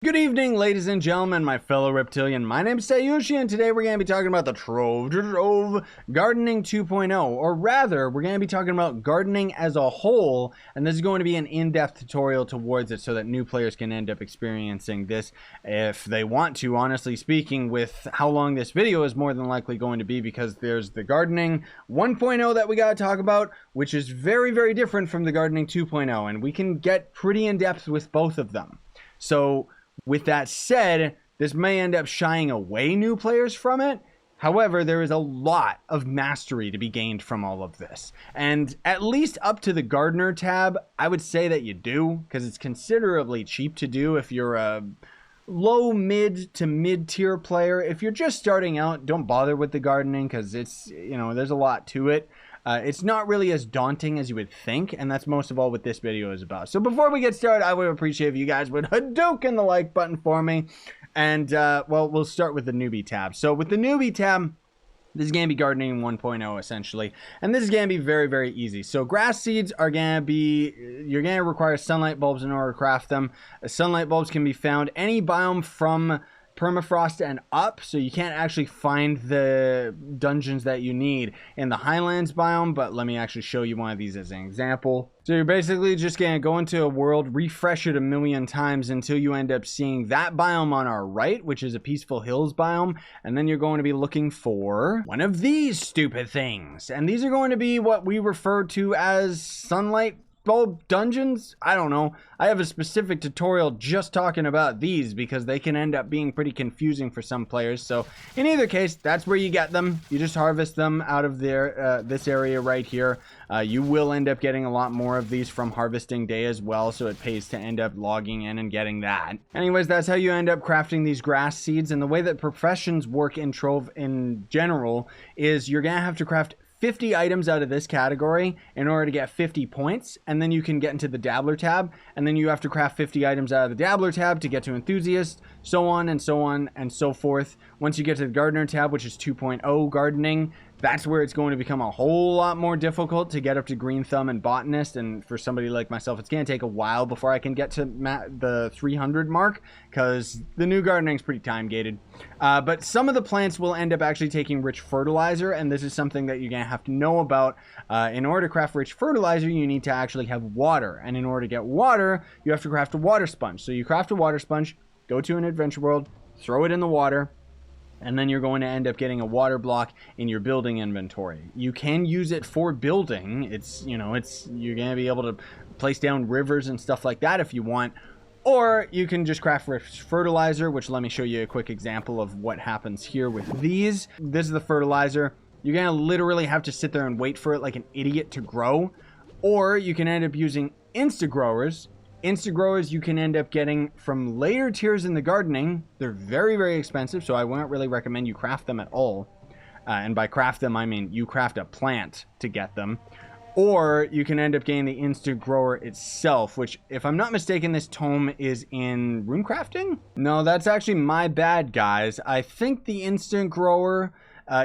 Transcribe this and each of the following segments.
Good evening, ladies and gentlemen, my fellow reptilian. My name is Scyushi, and today we're going to be talking about the Trove Gardening 2.0, or rather, we're going to be talking about gardening as a whole, and this is going to be an in-depth tutorial towards it so that new players can end up experiencing this if they want to. Honestly speaking, with how long this video is more than likely going to be, because there's the Gardening 1.0 that we got to talk about, which is very, very different from the Gardening 2.0, and we can get pretty in-depth with both of them. So, with that said, this may end up shying away new players from it. However, there is a lot of mastery to be gained from all of this. And at least up to the Gardener tab, I would say that you do, because it's considerably cheap to do if you're a low, mid to mid-tier player. If you're just starting out, don't bother with the gardening, because it's, there's a lot to it. It's not really as daunting as you would think, and that's most of all what this video is about. So before we get started, I would appreciate if you guys would Hadouken the like button for me. And, well, we'll start with the Newbie tab. So with the Newbie tab, this is going to be gardening 1.0 essentially, and this is going to be very, very easy. So grass seeds are going to be, you're going to require sunlight bulbs in order to craft them. Sunlight bulbs can be found any biome from permafrost and up, so you can't actually find the dungeons that you need in the highlands biome, but let me actually show you one of these as an example. So you're basically just going to go into a world, refresh it a million times until you end up seeing that biome on our right, which is a peaceful hills biome, and then you're going to be looking for one of these stupid things, and these are going to be what we refer to as sunlight bulb dungeons. I don't know. I have a specific tutorial just talking about these because they can end up being pretty confusing for some players. So in either case, that's where you get them. You just harvest them out of their this area right here. You will end up getting a lot more of these from harvesting day as well, so it pays to end up logging in and getting that. Anyways, that's how you end up crafting these grass seeds. And the way that professions work in Trove in general is you're gonna have to craft 50 items out of this category in order to get 50 points, and then you can get into the Dabbler tab, and then you have to craft 50 items out of the Dabbler tab to get to Enthusiast, so on and so on and so forth. Once you get to the Gardener tab, which is 2.0 gardening, that's where it's going to become a whole lot more difficult to get up to Green Thumb and Botanist, and for somebody like myself, it's going to take a while before I can get to the 300 mark, because the new gardening is pretty time gated. But some of the plants will end up actually taking rich fertilizer, and this is something that you're going to have to know about. In order to craft rich fertilizer, you need to actually have water, and in order to get water, you have to craft a water sponge. So you craft a water sponge, go to an adventure world, throw it in the water, and then you're going to end up getting a water block in your building inventory. You can use it for building. You're going to be able to place down rivers and stuff like that if you want. Or you can just craft rich fertilizer, which let me show you a quick example of what happens here with these. This is the fertilizer. You're going to literally have to sit there and wait for it like an idiot to grow. Or you can end up using insta-growers. Insta-growers you can end up getting from later tiers in the gardening. They're very, very expensive, so I won't really recommend you craft them at all. And by craft them, I mean you craft a plant to get them. Or you can end up getting the Insta-grower itself, which, if I'm not mistaken, this tome is in rune crafting? No, that's actually my bad, guys. I think the Instant-grower,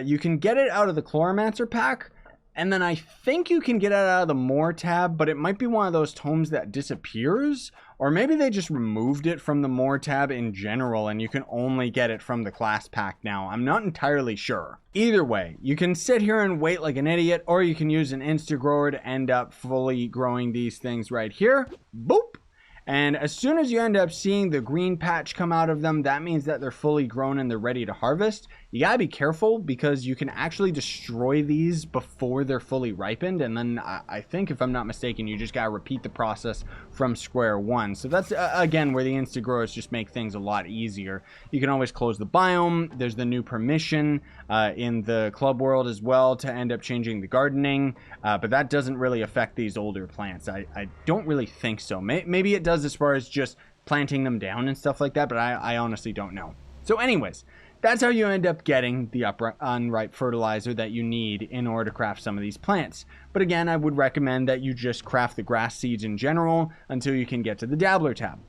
you can get it out of the Chloromancer pack, and then I think you can get it out of the More tab, but it might be one of those tomes that disappears. Or maybe they just removed it from the More tab in general, and you can only get it from the class pack now. I'm not entirely sure. Either way, you can sit here and wait like an idiot, or you can use an Insta-grower to end up fully growing these things right here. Boop! And as soon as you end up seeing the green patch come out of them, that means that they're fully grown and they're ready to harvest. You gotta be careful because you can actually destroy these before they're fully ripened. And then I think, if I'm not mistaken, you just gotta repeat the process from square one. So that's, again, where the Insta-growers just make things a lot easier. You can always close the biome. There's the new permission in the club world as well to end up changing the gardening. But that doesn't really affect these older plants. I don't really think so. Maybe it does as far as just planting them down and stuff like that, but I honestly don't know. So anyways, that's how you end up getting the unripe fertilizer that you need in order to craft some of these plants. But again, I would recommend that you just craft the grass seeds in general until you can get to the Dabbler tab.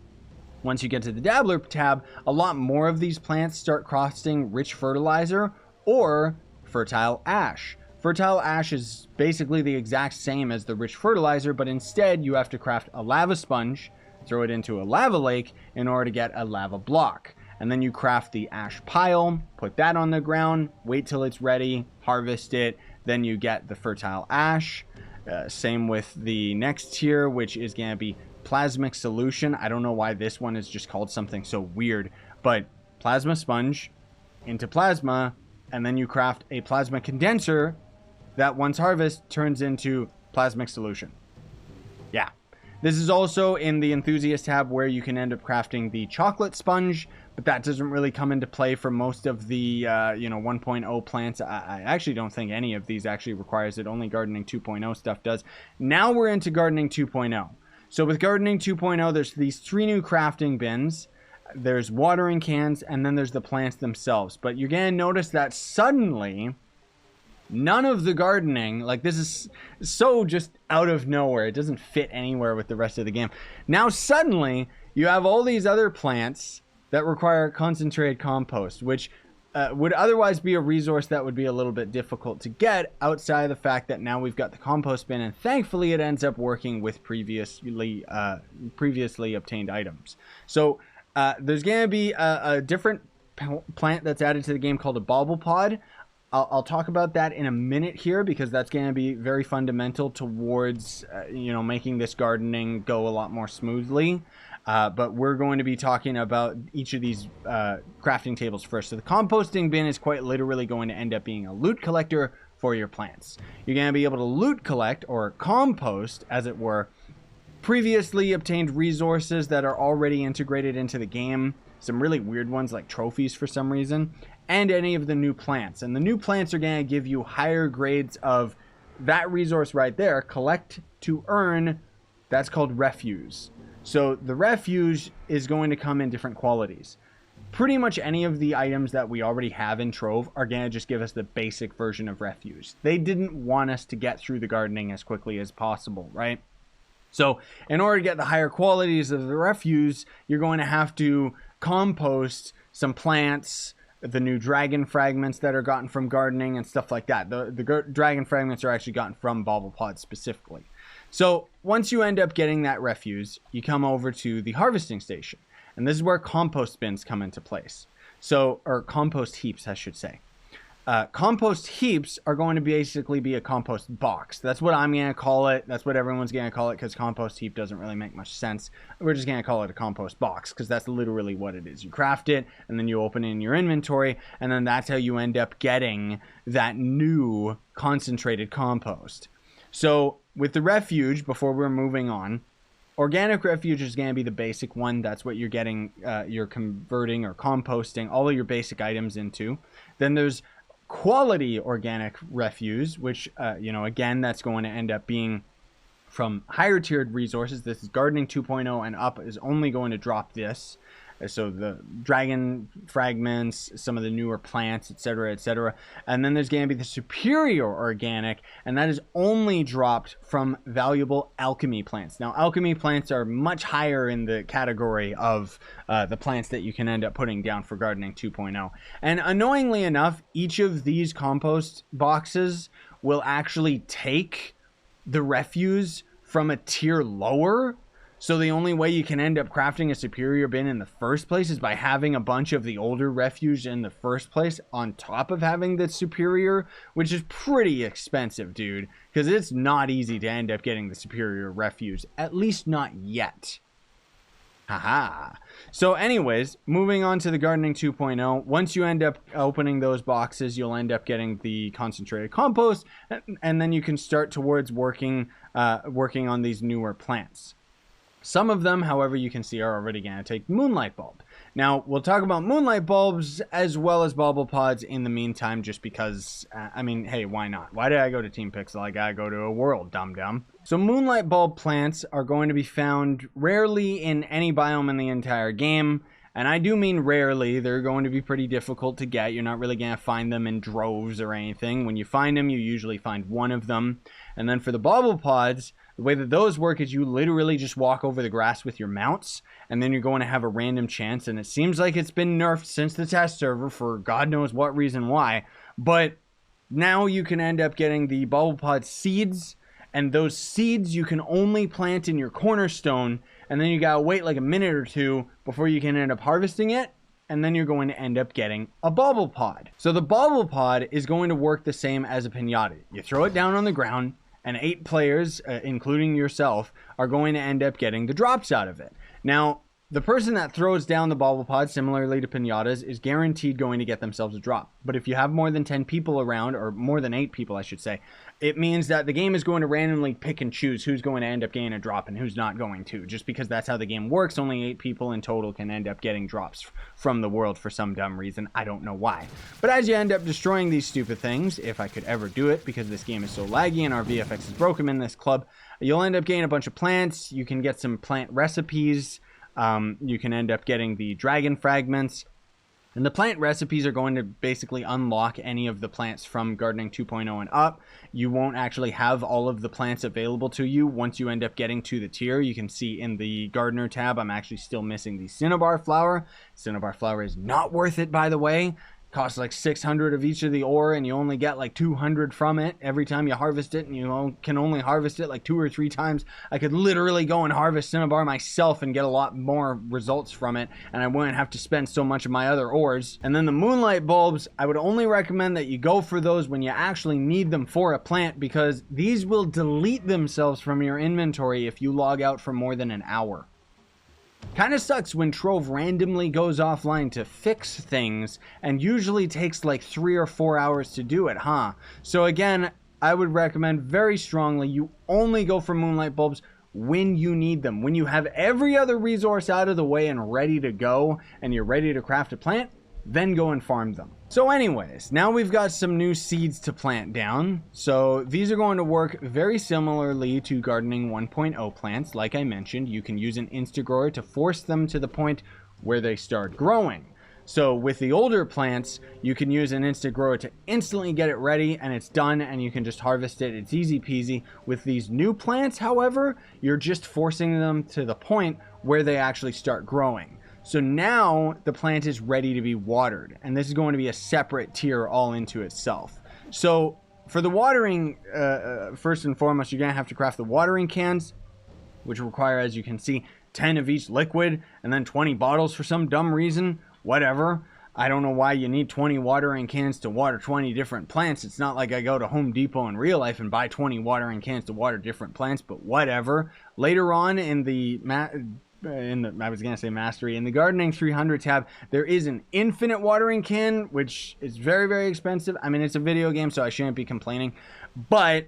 Once you get to the Dabbler tab, a lot more of these plants start costing rich fertilizer or fertile ash. Fertile ash is basically the exact same as the rich fertilizer, but instead you have to craft a lava sponge, throw it into a lava lake in order to get a lava block. And then you craft the ash pile, put that on the ground, wait till it's ready, harvest it, then you get the fertile ash. Same with the next tier, which is going to be plasmic solution. I don't know why this one is just called something so weird, but plasma sponge into plasma, and then you craft a plasma condenser that once harvested turns into plasmic solution. Yeah. This is also in the enthusiast tab where you can end up crafting the chocolate sponge, but that doesn't really come into play for most of the 1.0 plants. I actually don't think any of these actually requires it. Only Gardening 2.0 stuff does. Now we're into Gardening 2.0. So with Gardening 2.0, there's these 3 new crafting bins. There's watering cans, and then there's the plants themselves. But you're going to notice that suddenly, none of the gardening, like this is so just out of nowhere. It doesn't fit anywhere with the rest of the game. Now suddenly, you have all these other plants that require concentrated compost, which would otherwise be a resource that would be a little bit difficult to get outside of the fact that now we've got the compost bin, and thankfully it ends up working with previously obtained items. So there's going to be a different plant that's added to the game called a bobble pod. I'll talk about that in a minute here because that's going to be very fundamental towards making this gardening go a lot more smoothly. But we're going to be talking about each of these crafting tables first. So the composting bin is quite literally going to end up being a loot collector for your plants. You're going to be able to loot collect, or compost as it were, previously obtained resources that are already integrated into the game. Some really weird ones like trophies for some reason, and any of the new plants. And the new plants are going to give you higher grades of that resource right there. Collect to earn. That's called refuse. So the refuse is going to come in different qualities. Pretty much any of the items that we already have in Trove are going to just give us the basic version of refuse. They didn't want us to get through the gardening as quickly as possible, right? So in order to get the higher qualities of the refuse, you're going to have to compost some plants, the new dragon fragments that are gotten from gardening and stuff like that. The dragon fragments are actually gotten from bobble pods specifically. So once you end up getting that refuse, you come over to the harvesting station. And this is where compost bins come into place. Or compost heaps, I should say. Compost heaps are going to basically be a compost box. That's what I'm going to call it. That's what everyone's going to call it, because compost heap doesn't really make much sense. We're just going to call it a compost box because that's literally what it is. You craft it, and then you open it in your inventory, and then that's how you end up getting that new concentrated compost. So with the refuge, before we're moving on, organic refuge is going to be the basic one. That's what you're getting, you're converting or composting all of your basic items into. Then there's quality organic refuse, which, again, that's going to end up being from higher tiered resources. This is Gardening 2.0 and up is only going to drop this. So the dragon fragments, some of the newer plants, etc., etc. And then there's going to be the superior organic, and that is only dropped from valuable alchemy plants. Now, alchemy plants are much higher in the category of the plants that you can end up putting down for Gardening 2.0. And annoyingly enough, each of these compost boxes will actually take the refuse from a tier lower. So the only way you can end up crafting a superior bin in the first place is by having a bunch of the older refuse in the first place on top of having the superior, which is pretty expensive, dude, because it's not easy to end up getting the superior refuse, at least not yet. Haha. So anyways, moving on to the Gardening 2.0, once you end up opening those boxes, you'll end up getting the concentrated compost, and then you can start towards working on these newer plants. Some of them, however, you can see are already going to take Moonlight Bulb. Now, we'll talk about Moonlight Bulbs as well as Bobble Pods in the meantime, just because, hey, why not? Why did I go to Team Pixel? I gotta go to a world, dum-dum. So Moonlight Bulb plants are going to be found rarely in any biome in the entire game. And I do mean rarely. They're going to be pretty difficult to get. You're not really going to find them in droves or anything. When you find them, you usually find one of them. And then for the Bobble Pods, the way that those work is you literally just walk over the grass with your mounts, and then you're going to have a random chance. And it seems like it's been nerfed since the test server for God knows what reason why. But now you can end up getting the Bobble Pod seeds, and those seeds you can only plant in your cornerstone, and then you gotta wait like a minute or two before you can end up harvesting it, and then you're going to end up getting a bauble pod. So the bauble pod is going to work the same as a piñata. You throw it down on the ground, and 8 players, including yourself, are going to end up getting the drops out of it. Now, the person that throws down the bauble pod, similarly to piñatas, is guaranteed going to get themselves a drop. But if you have more than 10 people around, or more than 8 people, I should say, it means that the game is going to randomly pick and choose who's going to end up getting a drop and who's not going to. Just because that's how the game works, only 8 people in total can end up getting drops from the world for some dumb reason. I don't know why. But as you end up destroying these stupid things, if I could ever do it, because this game is so laggy and our VFX is broken in this club, you'll end up getting a bunch of plants. You can get some plant recipes. You can end up getting the dragon fragments, and the plant recipes are going to basically unlock any of the plants from Gardening 2.0 and up. You won't actually have all of the plants available to you once you end up getting to the tier. You can see in the gardener tab, I'm actually still missing the cinnabar flower. Cinnabar flower is not worth it, by the way. Costs like 600 of each of the ore, and you only get like 200 from it every time you harvest it, and you can only harvest it like 2 or 3 times. I could literally go and harvest cinnabar myself and get a lot more results from it, and I wouldn't have to spend so much of my other ores. And then the moonlight bulbs, I would only recommend that you go for those when you actually need them for a plant, because these will delete themselves from your inventory if you log out for more than an hour. Kind of sucks when Trove randomly goes offline to fix things, and usually takes like 3 or 4 hours to do it, huh? So again, I would recommend very strongly you only go for moonlight bulbs when you need them. When you have every other resource out of the way and ready to go, and you're ready to craft a plant, then go and farm them. So anyways, now we've got some new seeds to plant down. So these are going to work very similarly to Gardening 1.0 plants. Like I mentioned, you can use an Instagrower to force them to the point where they start growing. So with the older plants, you can use an Instagrower to instantly get it ready, and it's done, and you can just harvest it. It's easy peasy. With these new plants, however, you're just forcing them to the point where they actually start growing. So now the plant is ready to be watered, and this is going to be a separate tier all into itself. So for the watering, first and foremost, you're going to have to craft the watering cans, which require, as you can see, 10 of each liquid, and then 20 bottles for some dumb reason. Whatever. I don't know why you need 20 watering cans to water 20 different plants. It's not like I go to Home Depot in real life and buy 20 watering cans to water different plants, but whatever. Later on in the Mastery, in the Gardening 300 tab, there is an infinite watering can, which is very, very expensive. I mean, it's a video game, so I shouldn't be complaining, but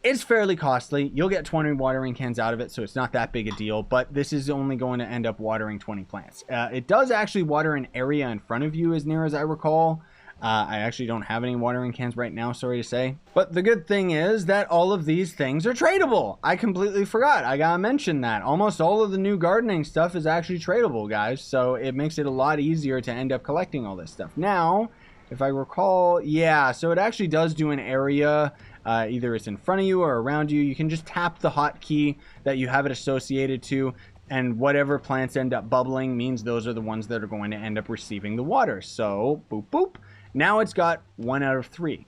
it's fairly costly. You'll get 20 watering cans out of it, so it's not that big a deal, but this is only going to end up watering 20 plants. It does actually water an area in front of you, as near as I recall. I actually don't have any watering cans right now, sorry to say. But the good thing is that all of these things are tradable. I completely forgot. I gotta mention that. Almost all of the new gardening stuff is actually tradable, guys. So it makes it a lot easier to end up collecting all this stuff. Now, if I recall, yeah, so it actually does do an area. Either it's in front of you or around you. You can just tap the hotkey that you have it associated to, and whatever plants end up bubbling means those are the ones that are going to end up receiving the water. So, boop, boop. Now it's got 1 out of 3.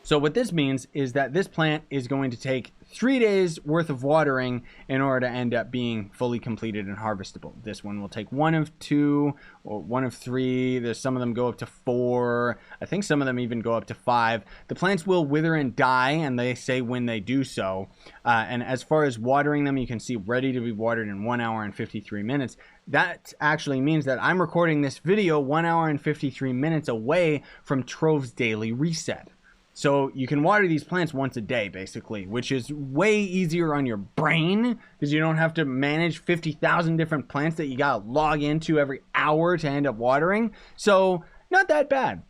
So what this means is that this plant is going to take 3 days worth of watering in order to end up being fully completed and harvestable. This one will take 1 of 2 or 1 of 3. There's some of them go up to 4. I think some of them even go up to 5. The plants will wither and die, and they say when they do so. And as far as watering them, you can see ready to be watered in 1 hour and 53 minutes. That actually means that I'm recording this video 1 hour and 53 minutes away from Trove's daily reset. So you can water these plants once a day, basically, which is way easier on your brain because you don't have to manage 50,000 different plants that you gotta log into every hour to end up watering. So not that bad.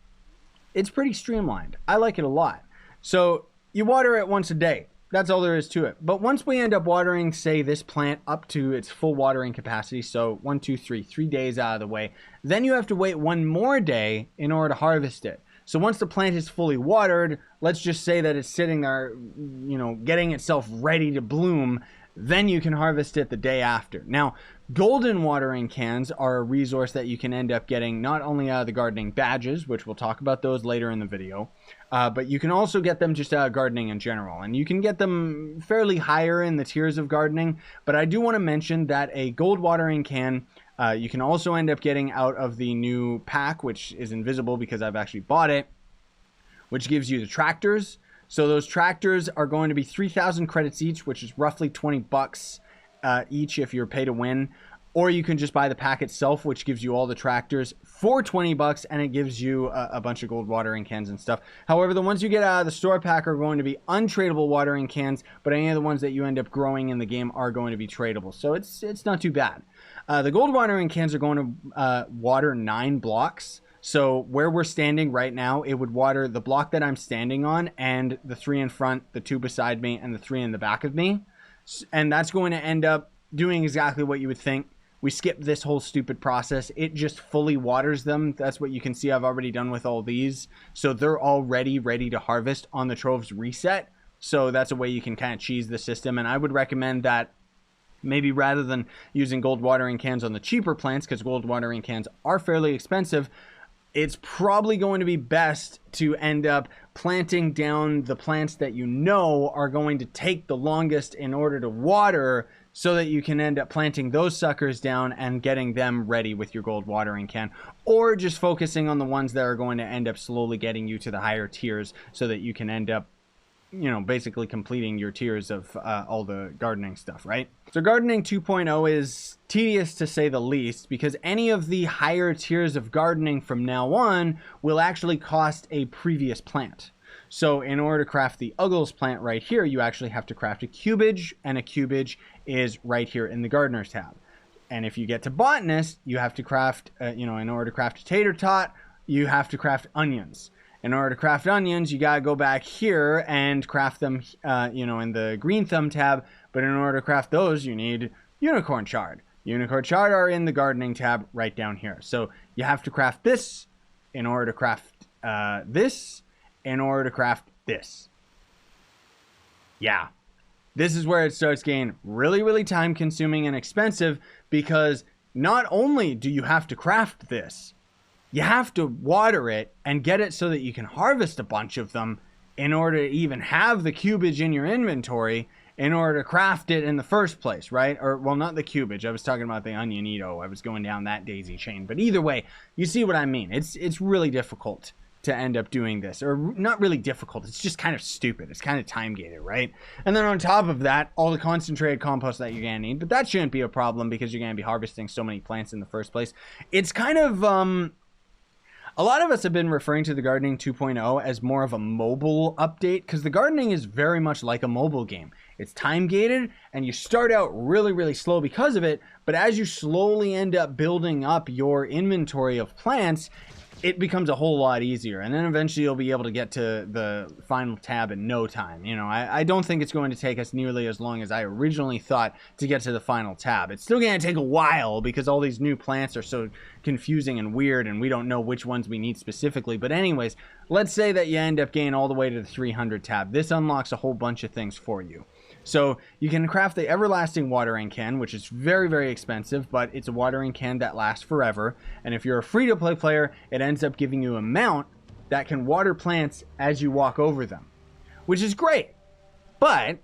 It's pretty streamlined. I like it a lot. So you water it once a day. That's all there is to it. But once we end up watering, say, this plant up to its full watering capacity, so 1, 2, 3 days out of the way, then you have to wait 1 more day in order to harvest it. So once the plant is fully watered, let's just say that it's sitting there, you know, getting itself ready to bloom, then you can harvest it the day after. Now, Golden watering cans are a resource that you can end up getting not only out of the gardening badges, which we'll talk about those later in the video, but you can also get them just out of gardening in general. And you can get them fairly higher in the tiers of gardening, but I do want to mention that a gold watering can you can also end up getting out of the new pack, which is invisible because I've actually bought it, which gives you the tractors. So those tractors are going to be 3,000 credits each, which is roughly 20 bucks each if you're pay to win, or you can just buy the pack itself, which gives you all the tractors for 20 bucks, and it gives you a bunch of gold watering cans and stuff. However, the ones you get out of the store pack are going to be untradeable watering cans, but any of the ones that you end up growing in the game are going to be tradable, so it's not too bad. The gold watering cans are going to water 9 blocks. So where we're standing right now, it would water the block that I'm standing on and the 3 in front, the 2 beside me, and the 3 in the back of me. And that's going to end up doing exactly what you would think. We skip this whole stupid process. It just fully waters them. That's what you can see I've already done with all these. So they're already ready to harvest on the Trove's reset. So that's a way you can kind of cheese the system. And I would recommend that maybe rather than using gold watering cans on the cheaper plants, because gold watering cans are fairly expensive, it's probably going to be best to end up planting down the plants that you know are going to take the longest in order to water, so that you can end up planting those suckers down and getting them ready with your gold watering can, or just focusing on the ones that are going to end up slowly getting you to the higher tiers so that you can end up, you know, basically completing your tiers of all the gardening stuff, right? So gardening 2.0 is tedious to say the least, because any of the higher tiers of gardening from now on will actually cost a previous plant. So in order to craft the Uggles plant right here, you actually have to craft a cubage, and a cubage is right here in the gardeners tab. And if you get to botanist, you have to craft, in order to craft a tater tot, you have to craft onions. In order to craft onions, you gotta go back here and craft them, in the green thumb tab. But in order to craft those, you need unicorn shard. Unicorn shard are in the gardening tab right down here. So you have to craft this in order to craft this, in order to craft this. Yeah. This is where it starts getting really, really time consuming and expensive, because not only do you have to craft this, you have to water it and get it so that you can harvest a bunch of them in order to even have the cubage in your inventory in order to craft it in the first place, right? Or, well, not the cubage. I was talking about the onionito. I was going down that daisy chain. But either way, you see what I mean. It's really difficult to end up doing this. Or not really difficult. It's just kind of stupid. It's kind of time-gated, right? And then on top of that, all the concentrated compost that you're going to need. But that shouldn't be a problem because you're going to be harvesting so many plants in the first place. It's kind of... a lot of us have been referring to the Gardening 2.0 as more of a mobile update, because the gardening is very much like a mobile game. It's time-gated, and you start out really, really slow because of it, but as you slowly end up building up your inventory of plants, it becomes a whole lot easier, and then eventually you'll be able to get to the final tab in no time. I don't think it's going to take us nearly as long as I originally thought to get to the final tab. It's still going to take a while because all these new plants are so confusing and weird, and we don't know which ones we need specifically. But anyways, let's say that you end up getting all the way to the 300 tab. This unlocks a whole bunch of things for you. So you can craft the everlasting watering can, which is very, very expensive, but it's a watering can that lasts forever. And if you're a free-to-play player, it ends up giving you a mount that can water plants as you walk over them, which is great. But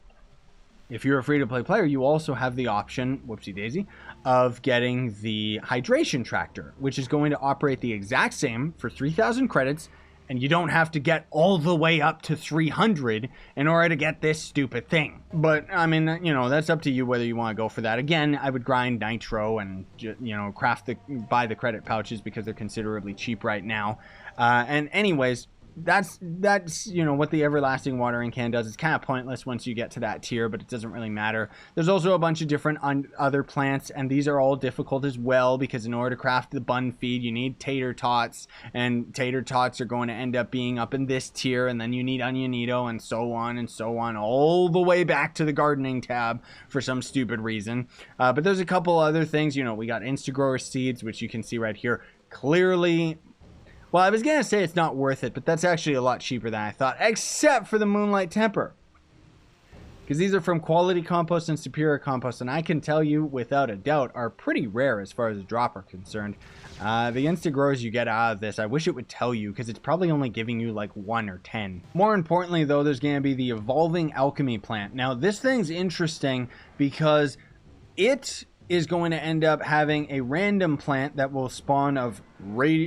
if you're a free-to-play player, you also have the option, whoopsie daisy, of getting the hydration tractor, which is going to operate the exact same for 3,000 credits, and you don't have to get all the way up to 300 in order to get this stupid thing. But, I mean, that's up to you whether you want to go for that. Again, I would grind nitro and, buy the credit pouches because they're considerably cheap right now. And anyways, that's what the everlasting watering can does. It's kind of pointless once you get to that tier, but it doesn't really matter. There's also a bunch of different other plants, and these are all difficult as well, because in order to craft the bun feed, you need tater tots, and tater tots are going to end up being up in this tier, and then you need onionito, and so on, all the way back to the gardening tab for some stupid reason. But there's a couple other things. We got Instagrower seeds, which you can see right here. Clearly... well, I was going to say it's not worth it, but that's actually a lot cheaper than I thought, except for the Moonlight Temper. because these are from Quality Compost and Superior Compost, and I can tell you without a doubt are pretty rare as far as a drop are concerned. The instant growers you get out of this, I wish it would tell you, because it's probably only giving you like 1 or 10. More importantly though, there's going to be the Evolving Alchemy plant. Now this thing's interesting because it is going to end up having a random plant that will spawn of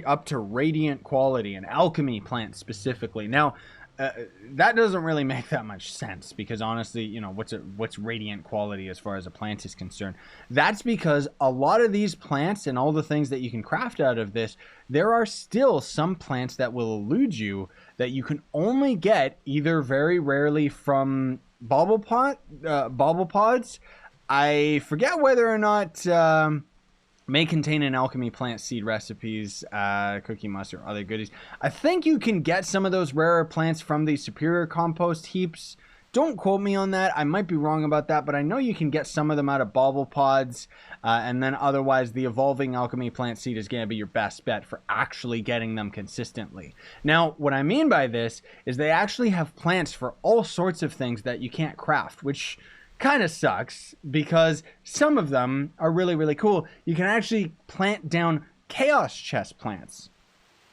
up to Radiant quality, an alchemy plant specifically. Now that doesn't really make that much sense, because honestly, you know, what's Radiant quality as far as a plant is concerned? That's because a lot of these plants and all the things that you can craft out of this, there are still some plants that will elude you that you can only get either very rarely from bauble pods. I forget whether or not may contain an alchemy plant seed recipes, cookie must, or other goodies. I think you can get some of those rarer plants from the superior compost heaps. Don't quote me on that. I might be wrong about that, but I know you can get some of them out of bauble pods. And then otherwise, the evolving alchemy plant seed is going to be your best bet for actually getting them consistently. Now, what I mean by this is they actually have plants for all sorts of things that you can't craft, which kind of sucks, because some of them are really cool. You can actually plant down chaos chest plants.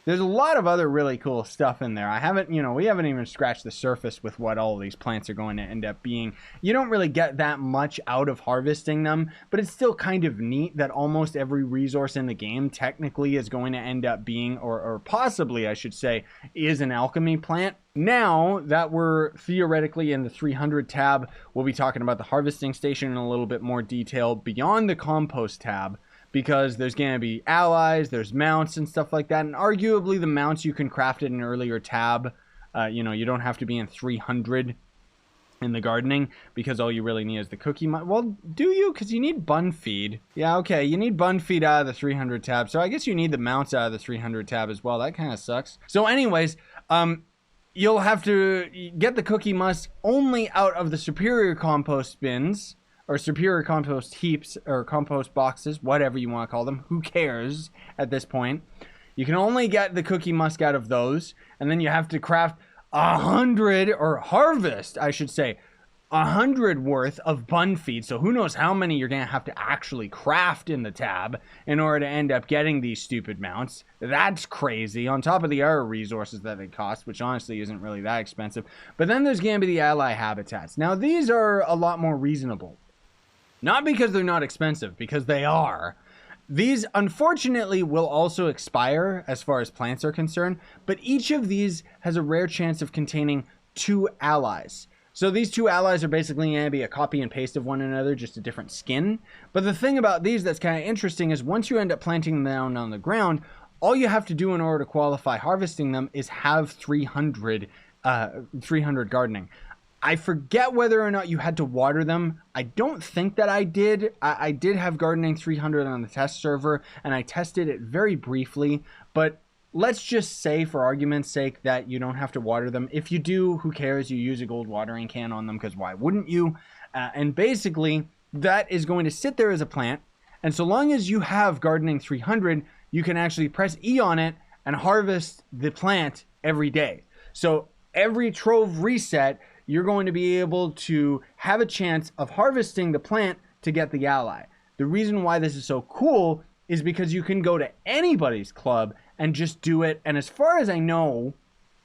There's a lot of other really cool stuff in there. We haven't even scratched the surface with what all of these plants are going to end up being. You don't really get that much out of harvesting them, but it's still kind of neat that almost every resource in the game technically is going to end up being, or possibly I should say, is an alchemy plant. Now that we're theoretically in the 300 tab, we'll be talking about the harvesting station in a little bit more detail beyond the compost tab, because there's going to be allies, there's mounts and stuff like that, and arguably the mounts you can craft in an earlier tab. You don't have to be in 300 in the gardening, because all you really need is the cookie. Well, do you? Because you need bun feed. Yeah, okay, you need bun feed out of the 300 tab, so I guess you need the mounts out of the 300 tab as well. That kind of sucks. So anyways, you'll have to get the cookie musk only out of the superior compost bins, or superior compost heaps, or compost boxes, whatever you want to call them. Who cares at this point? You can only get the cookie musk out of those, and then you have to craft 100, or harvest, I should say, 100 worth of bun feed. So who knows how many you're going to have to actually craft in the tab in order to end up getting these stupid mounts. That's crazy, on top of the other resources that they cost, which honestly isn't really that expensive. But then there's going to be the ally habitats. Now these are a lot more reasonable. Not because they're not expensive, because they are. These, unfortunately, will also expire as far as plants are concerned, but each of these has a rare chance of containing 2 allies. So these 2 allies are basically going to be a copy and paste of one another, just a different skin. But the thing about these that's kind of interesting is once you end up planting them down on the ground, all you have to do in order to qualify harvesting them is have 300 gardening. I forget whether or not you had to water them. I don't think that I did. I did have gardening 300 on the test server, and I tested it very briefly, but let's just say, for argument's sake, that you don't have to water them. If you do, who cares? You use a gold watering can on them, because why wouldn't you? And basically, that is going to sit there as a plant, and so long as you have gardening 300, you can actually press E on it and harvest the plant every day. So every Trove reset, you're going to be able to have a chance of harvesting the plant to get the ally. The reason why this is so cool is because you can go to anybody's club and just do it. And as far as I know,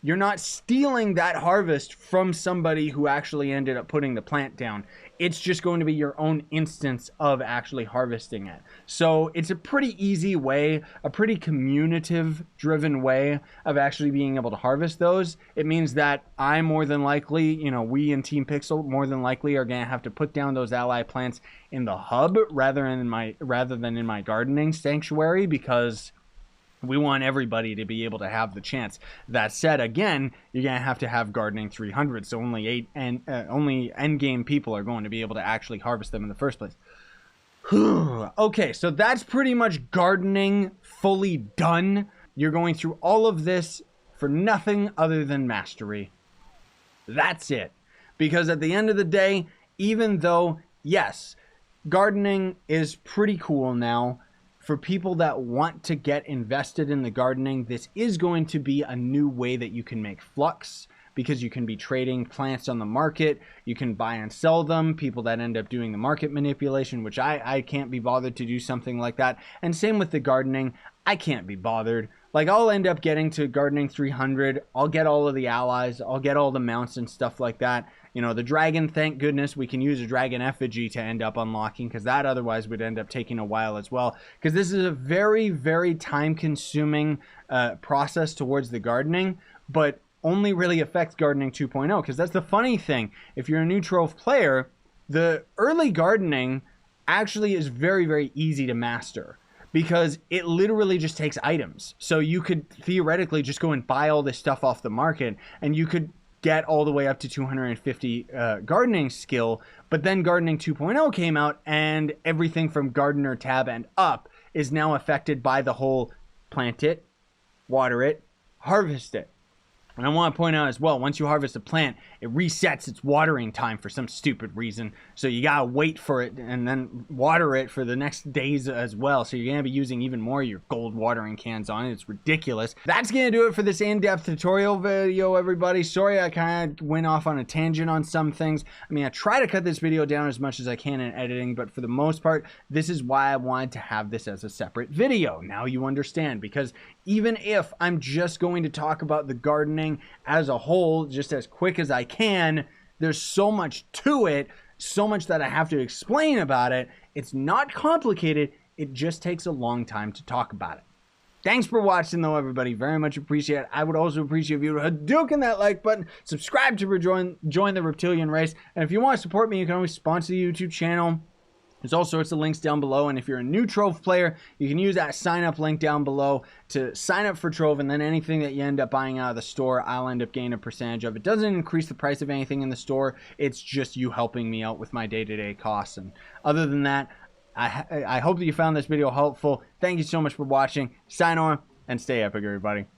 you're not stealing that harvest from somebody who actually ended up putting the plant down. It's just going to be your own instance of actually harvesting it. So it's a pretty easy way, a pretty communicative-driven way of actually being able to harvest those. It means that I more than likely, we in Team Pixel more than likely are going to have to put down those ally plants in the hub rather than in my gardening sanctuary, because we want everybody to be able to have the chance. That said, again, you're going to have gardening 300, so only only endgame people are going to be able to actually harvest them in the first place. Okay, so that's pretty much gardening fully done. You're going through all of this for nothing other than mastery. That's it. Because at the end of the day, even though, yes, gardening is pretty cool now, for people that want to get invested in the gardening, this is going to be a new way that you can make flux, because you can be trading plants on the market. You can buy and sell them, people that end up doing the market manipulation, which I can't be bothered to do something like that. And same with the gardening. I can't be bothered. Like, I'll end up getting to gardening 300. I'll get all of the allies. I'll get all the mounts and stuff like that. You know, the dragon, thank goodness we can use a dragon effigy to end up unlocking, because that otherwise would end up taking a while as well. Because this is a very, very time-consuming process towards the gardening, but only really affects gardening 2.0. Because that's the funny thing. If you're a new Trove player, the early gardening actually is very, very easy to master, because it literally just takes items. So you could theoretically just go and buy all this stuff off the market, and you could get all the way up to 250 gardening skill. But then gardening 2.0 came out, and everything from gardener tab and up is now affected by the whole plant it, water it, harvest it. And I want to point out as well, once you harvest a plant, it resets its watering time for some stupid reason. So you got to wait for it and then water it for the next days as well. So you're going to be using even more of your gold watering cans on it. It's ridiculous. That's going to do it for this in-depth tutorial video, everybody. Sorry I kind of went off on a tangent on some things. I mean, I try to cut this video down as much as I can in editing, but for the most part, this is why I wanted to have this as a separate video. Now you understand, because even if I'm just going to talk about the gardening as a whole, just as quick as I can, there's so much to it, so much that I have to explain about it. It's not complicated, it just takes a long time to talk about it. Thanks for watching though, everybody. Very much appreciate it. I would also appreciate if you would hadouken that like button, subscribe to join the reptilian race, and if you want to support me, you can always sponsor the YouTube channel. There's all sorts of links down below, and if you're a new Trove player, you can use that sign up link down below to sign up for Trove, and then anything that you end up buying out of the store, I'll end up gaining a percentage of. It doesn't increase the price of anything in the store, it's just you helping me out with my day-to-day costs. And other than that, I hope that you found this video helpful. Thank you so much for watching. Sign on and stay epic, everybody.